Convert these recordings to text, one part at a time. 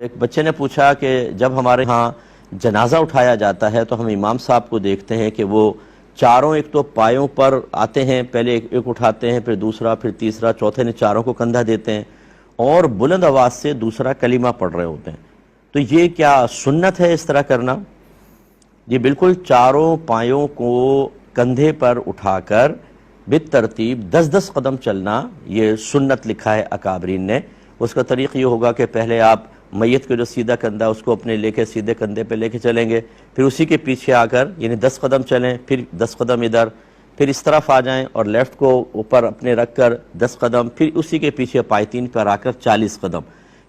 ایک بچے نے پوچھا کہ جب ہمارے ہاں جنازہ اٹھایا جاتا ہے تو ہم امام صاحب کو دیکھتے ہیں کہ وہ چاروں ایک تو پایوں پر آتے ہیں، پہلے ایک اٹھاتے ہیں، پھر دوسرا، پھر تیسرا، چوتھے نے چاروں کو کندھا دیتے ہیں اور بلند آواز سے دوسرا کلمہ پڑھ رہے ہوتے ہیں۔ تو یہ کیا سنت ہے اس طرح کرنا؟ یہ بالکل چاروں پایوں کو کندھے پر اٹھا کر بالترتیب 10 قدم چلنا یہ سنت لکھا ہے اکابرین نے۔ اس کا طریق یہ ہوگا کہ پہلے آپ میت کے جو سیدھا کندھا اس کو اپنے لے کے سیدھے کندھے پہ لے کے چلیں گے، پھر اسی کے پیچھے آ کر یعنی 10 قدم چلیں، پھر 10 قدم ادھر، پھر اس طرف آ جائیں اور لیفٹ کو اوپر اپنے رکھ کر 10 قدم، پھر اسی کے پیچھے پائتین پر آ کر 40 قدم،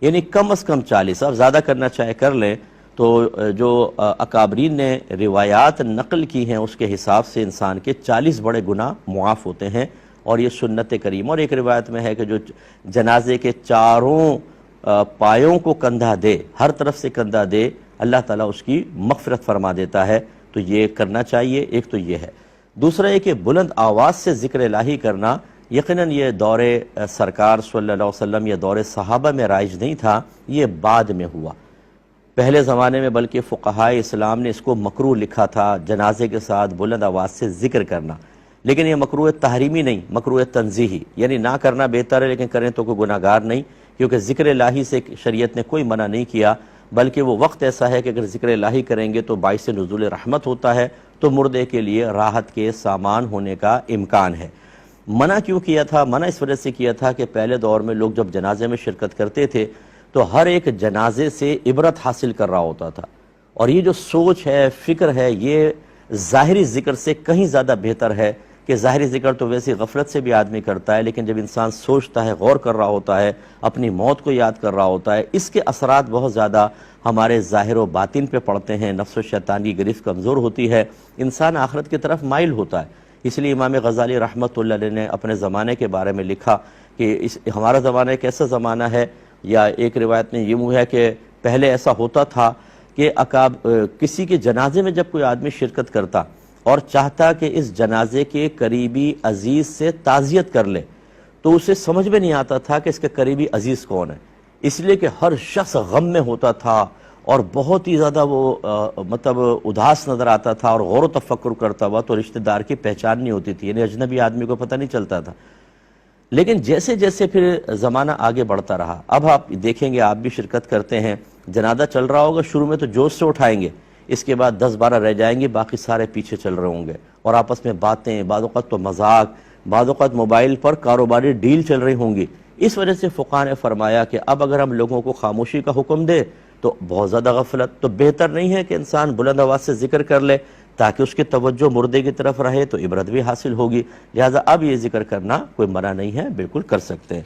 یعنی کم از کم 40۔ اب زیادہ کرنا چاہے کر لیں تو جو اکابرین نے روایات نقل کی ہیں اس کے حساب سے انسان کے 40 بڑے گناہ معاف ہوتے ہیں، اور یہ سنت کریم۔ اور ایک روایت میں ہے کہ جو جنازے کے چاروں پایوں کو کندھا دے، ہر طرف سے کندھا دے، اللہ تعالیٰ اس کی مغفرت فرما دیتا ہے۔ تو یہ کرنا چاہیے، ایک تو یہ ہے۔ دوسرا یہ کہ بلند آواز سے ذکر الہی کرنا، یقیناً یہ دور سرکار صلی اللہ علیہ وسلم یا دور صحابہ میں رائج نہیں تھا، یہ بعد میں ہوا۔ پہلے زمانے میں بلکہ فقہائے اسلام نے اس کو مکروہ لکھا تھا، جنازے کے ساتھ بلند آواز سے ذکر کرنا، لیکن یہ مکروہ تحریمی نہیں، مکروہ تنزیہی، یعنی نہ کرنا بہتر ہے لیکن کریں تو کوئی گناہ گار نہیں، کیونکہ ذکر الہی سے شریعت نے کوئی منع نہیں کیا، بلکہ وہ وقت ایسا ہے کہ اگر ذکر الہی کریں گے تو باعث نزول رحمت ہوتا ہے، تو مردے کے لیے راحت کے سامان ہونے کا امکان ہے۔ منع کیوں کیا تھا؟ منع اس وجہ سے کیا تھا کہ پہلے دور میں لوگ جب جنازے میں شرکت کرتے تھے تو ہر ایک جنازے سے عبرت حاصل کر رہا ہوتا تھا، اور یہ جو سوچ ہے، فکر ہے، یہ ظاہری ذکر سے کہیں زیادہ بہتر ہے کہ ظاہری ذکر تو ویسے غفلت سے بھی آدمی کرتا ہے، لیکن جب انسان سوچتا ہے، غور کر رہا ہوتا ہے، اپنی موت کو یاد کر رہا ہوتا ہے، اس کے اثرات بہت زیادہ ہمارے ظاہر و باطن پہ پڑتے ہیں، نفس و شیطان کی گرفت کمزور ہوتی ہے، انسان آخرت کی طرف مائل ہوتا ہے۔ اس لیے امام غزالی رحمۃ اللہ علیہ نے اپنے زمانے کے بارے میں لکھا کہ ہمارا زمانہ ایک ایسا زمانہ ہے، یا ایک روایت میں یہ ہے کہ پہلے ایسا ہوتا تھا کہ کسی کے جنازے میں جب کوئی آدمی شرکت کرتا اور چاہتا کہ اس جنازے کے قریبی عزیز سے تعزیت کر لے، تو اسے سمجھ میں نہیں آتا تھا کہ اس کے قریبی عزیز کون ہے، اس لیے کہ ہر شخص غم میں ہوتا تھا اور بہت ہی زیادہ وہ اداس نظر آتا تھا اور غور و تفکر کرتا ہوا، تو رشتہ دار کی پہچان نہیں ہوتی تھی، یعنی اجنبی آدمی کو پتہ نہیں چلتا تھا۔ لیکن جیسے جیسے پھر زمانہ آگے بڑھتا رہا، اب آپ دیکھیں گے، آپ بھی شرکت کرتے ہیں، جنازہ چل رہا ہوگا، شروع میں تو جوش سے اٹھائیں گے، اس کے بعد 10-12 رہ جائیں گے، باقی سارے پیچھے چل رہے ہوں گے، اور آپس میں باتیں، بعض اوقات تو مذاق، بعض اوقات موبائل پر کاروباری ڈیل چل رہی ہوں گی۔ اس وجہ سے فقہاء نے فرمایا کہ اب اگر ہم لوگوں کو خاموشی کا حکم دے تو بہت زیادہ غفلت، تو بہتر نہیں ہے کہ انسان بلند آواز سے ذکر کر لے تاکہ اس کی توجہ مردے کی طرف رہے، تو عبرت بھی حاصل ہوگی۔ لہٰذا اب یہ ذکر کرنا کوئی منع نہیں ہے، بالکل کر سکتے ہیں۔